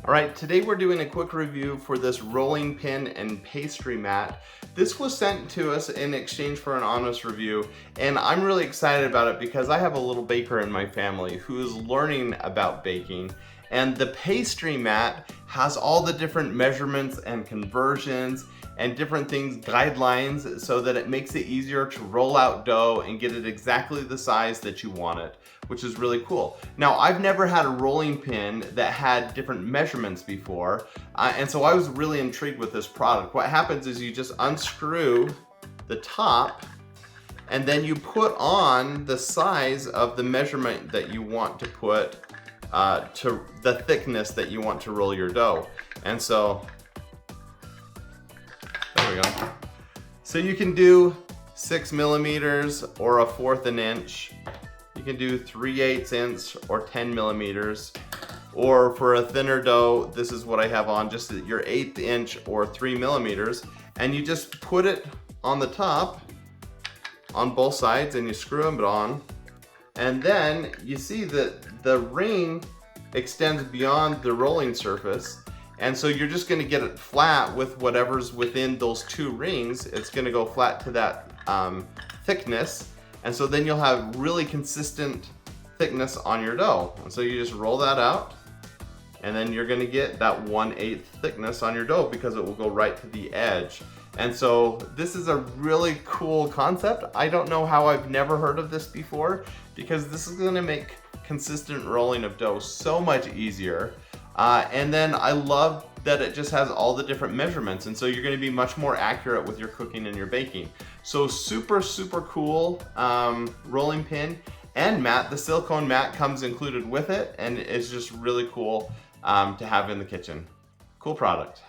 All right, today we're doing a quick review for this rolling pin and pastry mat. This was sent to us in exchange for an honest review, and I'm really excited about it because I have a little baker in my family who is learning about baking. And the pastry mat has all the different measurements and conversions and different things, guidelines, so that it makes it easier to roll out dough and get it exactly the size that you want it, which is really cool. Now, I've never had a rolling pin that had different measurements before, and so I was really intrigued with this product. What happens is you just unscrew the top, and then you put on the size of the measurement that you want to put to the thickness that you want to roll your dough. And so, there we go. So you can do 6 millimeters or 1/4 an inch. You can do 3/8 inch or 10 millimeters. Or for a thinner dough, this is what I have on, just your 1/8 inch or 3 millimeters. And you just put it on the top on both sides and you screw them on. And then you see that the ring extends beyond the rolling surface. And so you're just gonna get it flat with whatever's within those two rings. It's gonna go flat to that thickness. And so then you'll have really consistent thickness on your dough. And so you just roll that out, and then you're gonna get that 1/8 thickness on your dough because it will go right to the edge. And so this is a really cool concept. I don't know how I've never heard of this before, because this is gonna make consistent rolling of dough so much easier. And then I love that it just has all the different measurements, and so you're gonna be much more accurate with your cooking and your baking. So super cool rolling pin and mat. The silicone mat comes included with it, and it's just really cool to have in the kitchen. Cool product.